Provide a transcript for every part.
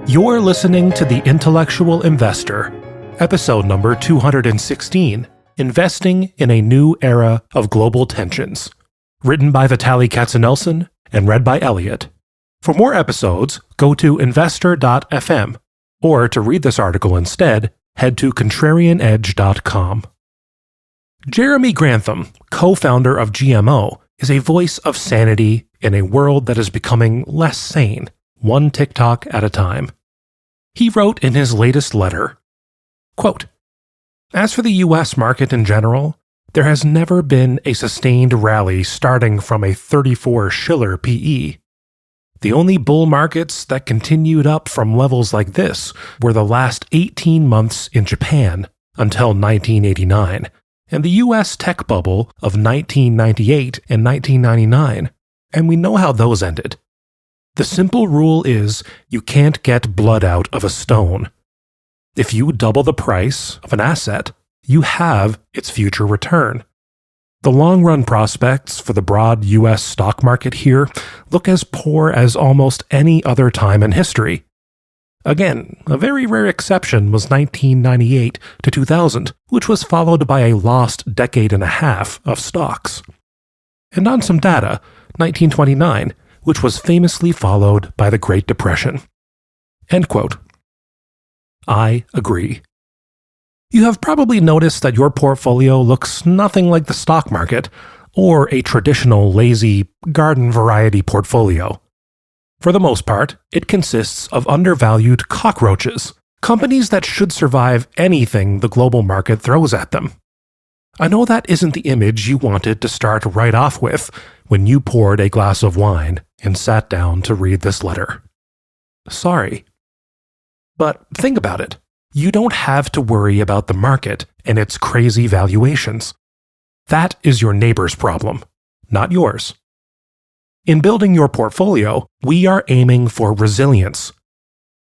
You're listening to The Intellectual Investor, episode number 216, Investing in a New Era of Global Tensions, written by Vitaliy Katsenelson and read by Elliot. For more episodes, go to investor.fm, or to read this article instead, head to contrarianedge.com. Jeremy Grantham, co-founder of GMO, is a voice of sanity in a world that is becoming less sane, one TikTok at a time. He wrote in his latest letter, quote, "As for the U.S. market in general, there has never been a sustained rally starting from a 34 Shiller PE. The only bull markets that continued up from levels like this were the last 18 months in Japan until 1989, and the U.S. tech bubble of 1998 and 1999, and we know how those ended. The simple rule is you can't get blood out of a stone. If you double the price of an asset, you have its future return. The long-run prospects for the broad U.S. stock market here look as poor as almost any other time in history. Again, a very rare exception was 1998 to 2000, which was followed by a lost decade and a half of stocks. And on some data, 1929, which was famously followed by the Great Depression." End quote. I agree. You have probably noticed that your portfolio looks nothing like the stock market or a traditional lazy garden variety portfolio. For the most part, it consists of undervalued cockroaches, companies that should survive anything the global market throws at them. I know that isn't the image you wanted to start right off with when you poured a glass of wine and sat down to read this letter. Sorry. But think about it. You don't have to worry about the market and its crazy valuations. That is your neighbor's problem, not yours. In building your portfolio, we are aiming for resilience.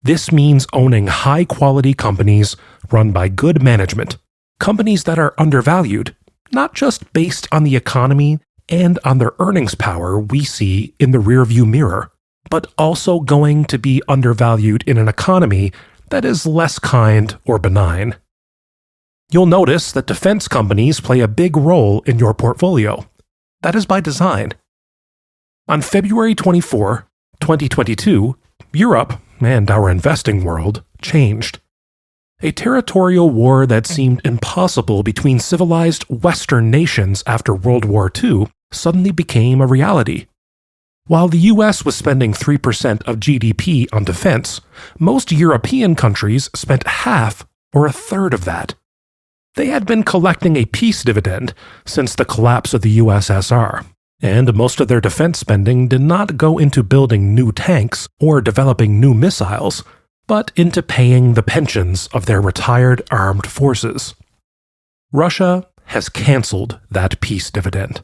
This means owning high-quality companies run by good management, companies that are undervalued, not just based on the economy and on their earnings power we see in the rearview mirror, but also going to be undervalued in an economy that is less kind or benign. You'll notice that defense companies play a big role in your portfolio. That is by design. On February 24, 2022, Europe, and our investing world, changed. A territorial war that seemed impossible between civilized Western nations after World War II suddenly became a reality. While the US was spending 3% of GDP on defense, most European countries spent half or a third of that. They had been collecting a peace dividend since the collapse of the USSR, and most of their defense spending did not go into building new tanks or developing new missiles, but into paying the pensions of their retired armed forces. Russia has canceled that peace dividend.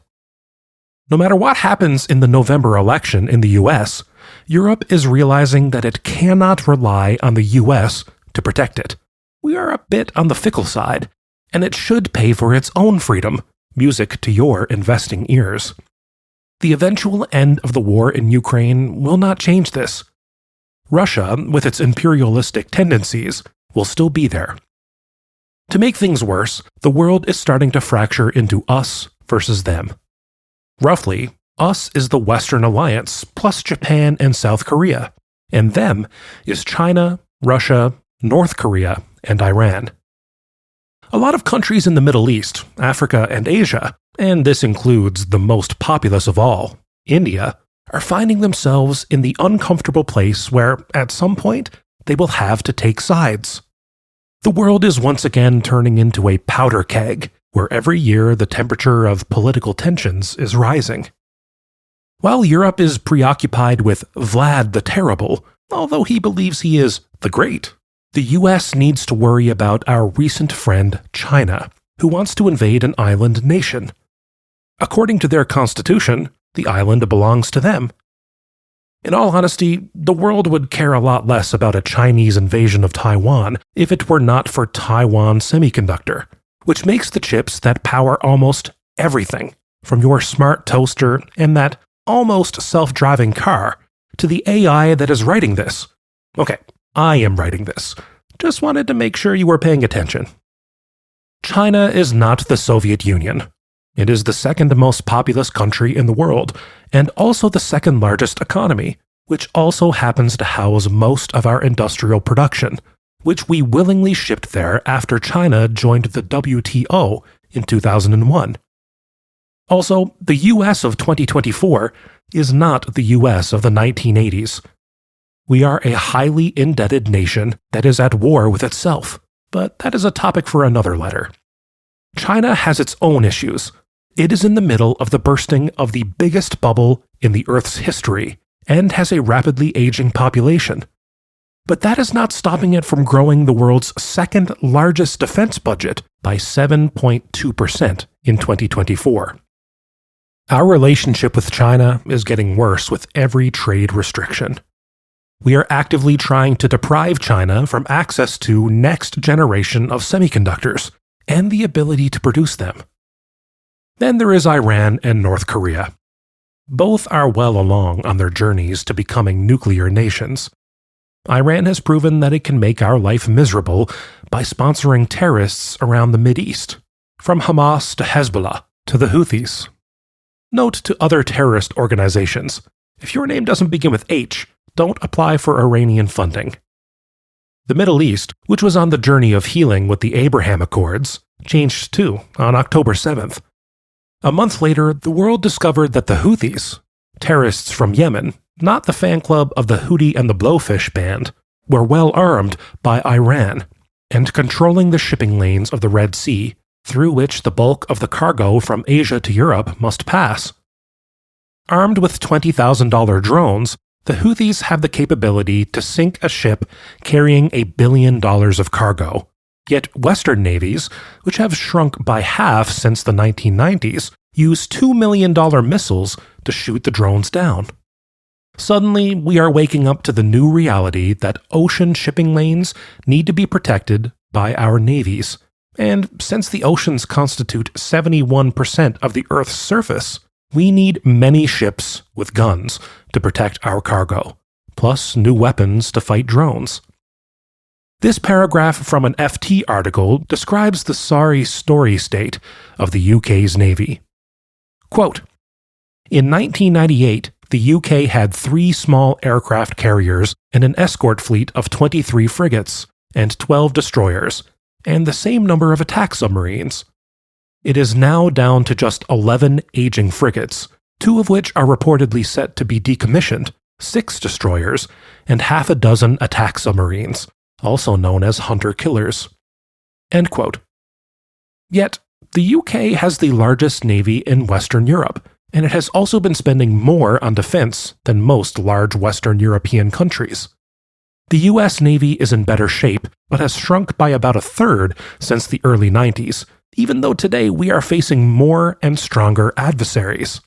No matter what happens in the November election in the US, Europe is realizing that it cannot rely on the US to protect it. We are a bit on the fickle side, and it should pay for its own freedom, music to your investing ears. The eventual end of the war in Ukraine will not change this. Russia, with its imperialistic tendencies, will still be there. To make things worse, the world is starting to fracture into us versus them. Roughly, us is the Western Alliance plus Japan and South Korea, and them is China, Russia, North Korea, and Iran. A lot of countries in the Middle East, Africa, and Asia, and this includes the most populous of all, India, are finding themselves in the uncomfortable place where, at some point, they will have to take sides. The world is once again turning into a powder keg, where every year the temperature of political tensions is rising. While Europe is preoccupied with Vlad the Terrible, although he believes he is the Great, the US needs to worry about our recent friend China, who wants to invade an island nation. According to their constitution, the island belongs to them. In all honesty, the world would care a lot less about a Chinese invasion of Taiwan if it were not for Taiwan Semiconductor, which makes the chips that power almost everything, from your smart toaster and that almost self-driving car to the AI that is writing this. Okay, I am writing this. Just wanted to make sure you were paying attention. China is not the Soviet Union. It is the second most populous country in the world, and also the second largest economy, which also happens to house most of our industrial production, which we willingly shipped there after China joined the WTO in 2001. Also, the US of 2024 is not the US of the 1980s. We are a highly indebted nation that is at war with itself, but that is a topic for another letter. China has its own issues. It is in the middle of the bursting of the biggest bubble in the Earth's history and has a rapidly aging population. But that is not stopping it from growing the world's second largest defense budget by 7.2% in 2024. Our relationship with China is getting worse with every trade restriction. We are actively trying to deprive China from access to next generation of semiconductors and the ability to produce them. Then there is Iran and North Korea. Both are well along on their journeys to becoming nuclear nations. Iran has proven that it can make our life miserable by sponsoring terrorists around the Mideast, from Hamas to Hezbollah to the Houthis. Note to other terrorist organizations, if your name doesn't begin with H, don't apply for Iranian funding. The Middle East, which was on the journey of healing with the Abraham Accords, changed too on October 7th. A month later, the world discovered that the Houthis, terrorists from Yemen, not the fan club of the Houthi and the Blowfish band, were well armed by Iran and controlling the shipping lanes of the Red Sea, through which the bulk of the cargo from Asia to Europe must pass. Armed with $20,000 drones, the Houthis have the capability to sink a ship carrying $1 billion of cargo. Yet Western navies, which have shrunk by half since the 1990s, use $2 million missiles to shoot the drones down. Suddenly, we are waking up to the new reality that ocean shipping lanes need to be protected by our navies. And since the oceans constitute 71% of the Earth's surface, we need many ships with guns to protect our cargo, plus new weapons to fight drones. This paragraph from an FT article describes the sorry story state of the UK's Navy. Quote, in 1998, the UK had 3 small aircraft carriers and an escort fleet of 23 frigates and 12 destroyers, and the same number of attack submarines. It is now down to just 11 aging frigates, 2 of which are reportedly set to be decommissioned, 6 destroyers, and half a dozen attack submarines, also known as hunter-killers. End quote. Yet, the UK has the largest navy in Western Europe, and it has also been spending more on defense than most large Western European countries. The US Navy is in better shape, but has shrunk by about a third since the early 90s, even though today we are facing more and stronger adversaries.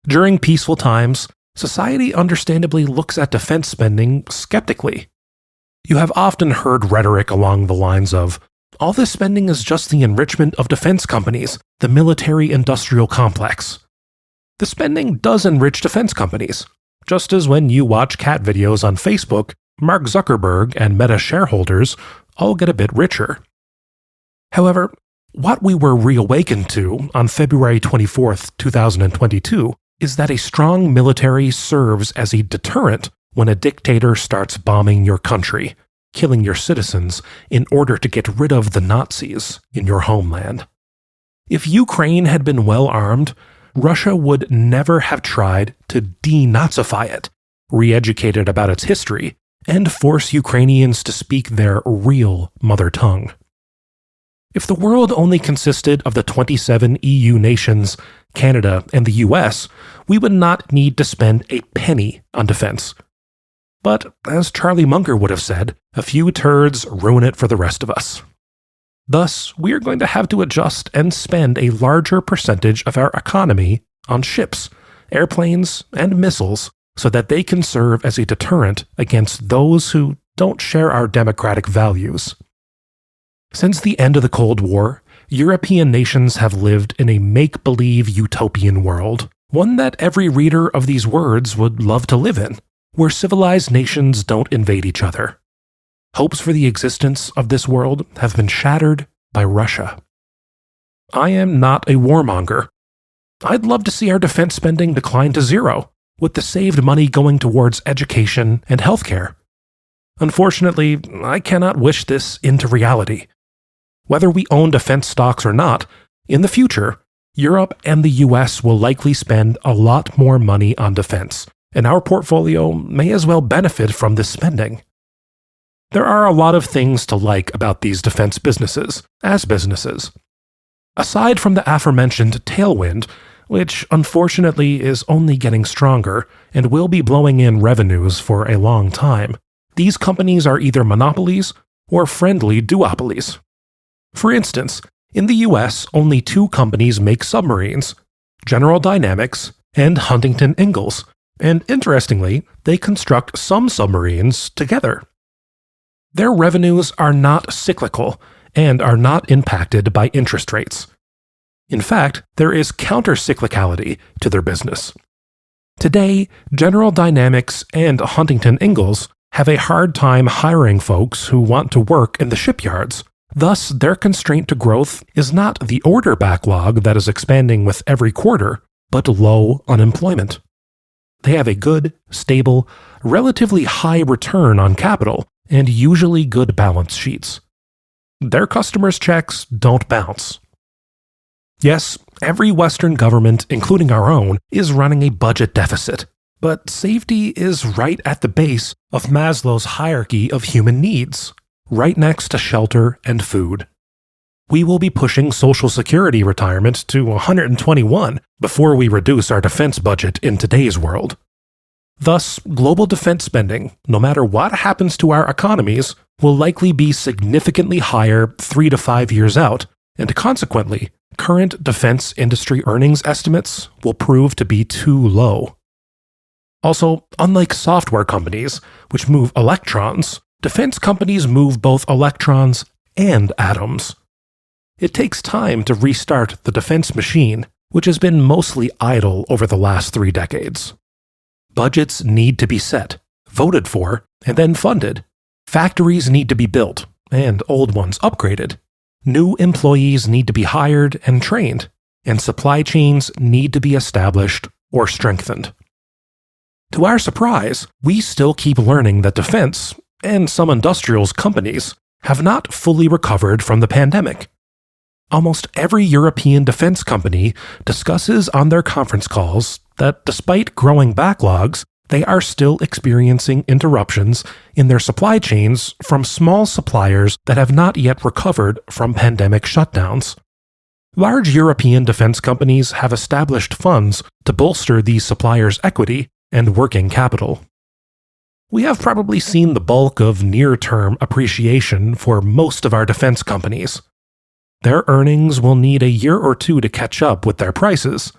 During peaceful times, society understandably looks at defense spending skeptically. You have often heard rhetoric along the lines of, all this spending is just the enrichment of defense companies, the military-industrial complex. The spending does enrich defense companies, just as when you watch cat videos on Facebook, Mark Zuckerberg and Meta shareholders all get a bit richer. However, what we were reawakened to on February 24, 2022, is that a strong military serves as a deterrent when a dictator starts bombing your country, killing your citizens in order to get rid of the Nazis in your homeland. If Ukraine had been well armed, Russia would never have tried to denazify it, re-educate it about its history, and force Ukrainians to speak their real mother tongue. If the world only consisted of the 27 EU nations, Canada, and the US, we would not need to spend a penny on defense. But, as Charlie Munger would have said, a few turds ruin it for the rest of us. Thus, we are going to have to adjust and spend a larger percentage of our economy on ships, airplanes, and missiles so that they can serve as a deterrent against those who don't share our democratic values. Since the end of the Cold War, European nations have lived in a make-believe utopian world, one that every reader of these words would love to live in. where civilized nations don't invade each other. Hopes for the existence of this world have been shattered by Russia. I am not a warmonger. I'd love to see our defense spending decline to zero, with the saved money going towards education and healthcare. Unfortunately, I cannot wish this into reality. Whether we own defense stocks or not, in the future, Europe and the US will likely spend a lot more money on defense, and our portfolio may as well benefit from this spending. There are a lot of things to like about these defense businesses, as businesses. Aside from the aforementioned tailwind, which unfortunately is only getting stronger and will be blowing in revenues for a long time, these companies are either monopolies or friendly duopolies. For instance, in the US, only 2 companies make submarines, General Dynamics and Huntington Ingalls, and interestingly, they construct some submarines together. Their revenues are not cyclical and are not impacted by interest rates. In fact, there is counter-cyclicality to their business. Today, General Dynamics and Huntington Ingalls have a hard time hiring folks who want to work in the shipyards. Thus, their constraint to growth is not the order backlog that is expanding with every quarter, but low unemployment. They have a good, stable, relatively high return on capital, and usually good balance sheets. Their customers' checks don't bounce. Yes, every Western government, including our own, is running a budget deficit, but safety is right at the base of Maslow's hierarchy of human needs, right next to shelter and food. We will be pushing Social Security retirement to 121 before we reduce our defense budget in today's world. Thus, global defense spending, no matter what happens to our economies, will likely be significantly higher 3 to 5 years out, and consequently, current defense industry earnings estimates will prove to be too low. Also, unlike software companies, which move electrons, defense companies move both electrons and atoms. It takes time to restart the defense machine, which has been mostly idle over the last 3 decades. Budgets need to be set, voted for, and then funded. Factories need to be built, and old ones upgraded. New employees need to be hired and trained, and supply chains need to be established or strengthened. To our surprise, we still keep learning that defense, and some industrials companies, have not fully recovered from the pandemic. Almost every European defense company discusses on their conference calls that despite growing backlogs, they are still experiencing interruptions in their supply chains from small suppliers that have not yet recovered from pandemic shutdowns. Large European defense companies have established funds to bolster these suppliers' equity and working capital. We have probably seen the bulk of near-term appreciation for most of our defense companies. Their earnings will need a year or 2 to catch up with their prices.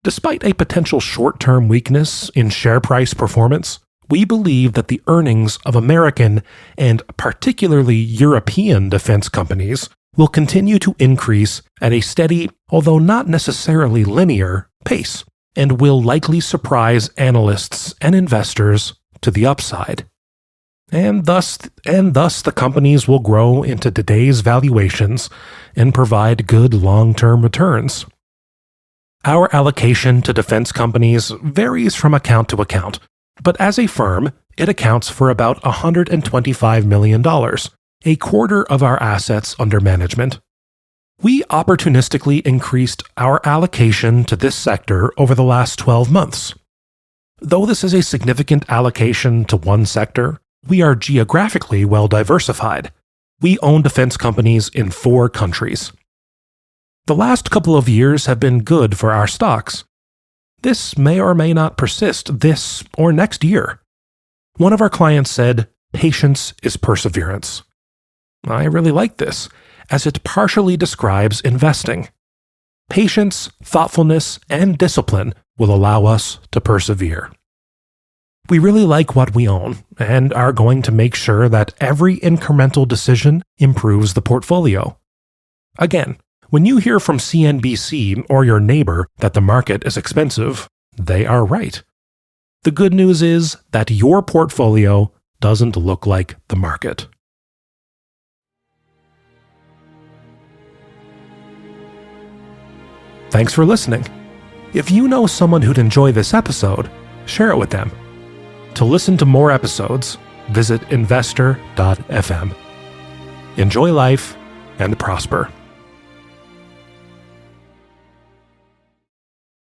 Despite a potential short-term weakness in share price performance, we believe that the earnings of American and particularly European defense companies will continue to increase at a steady, although not necessarily linear, pace, and will likely surprise analysts and investors to the upside. And thus the companies will grow into today's valuations and provide good long-term returns. Our allocation to defense companies varies from account to account, but as a firm, it accounts for about $125 million, a quarter of our assets under management. We opportunistically increased our allocation to this sector over the last 12 months. Though this is a significant allocation to one sector, we are geographically well diversified. We own defense companies in 4 countries. The last couple of years have been good for our stocks. This may or may not persist this or next year. One of our clients said, "Patience is perseverance." I really like this, as it partially describes investing. Patience, thoughtfulness, and discipline will allow us to persevere. We really like what we own and are going to make sure that every incremental decision improves the portfolio. Again, when you hear from CNBC or your neighbor that the market is expensive, they are right. The good news is that your portfolio doesn't look like the market. Thanks for listening. If you know someone who'd enjoy this episode, share it with them. To listen to more episodes, visit investor.fm. Enjoy life and prosper.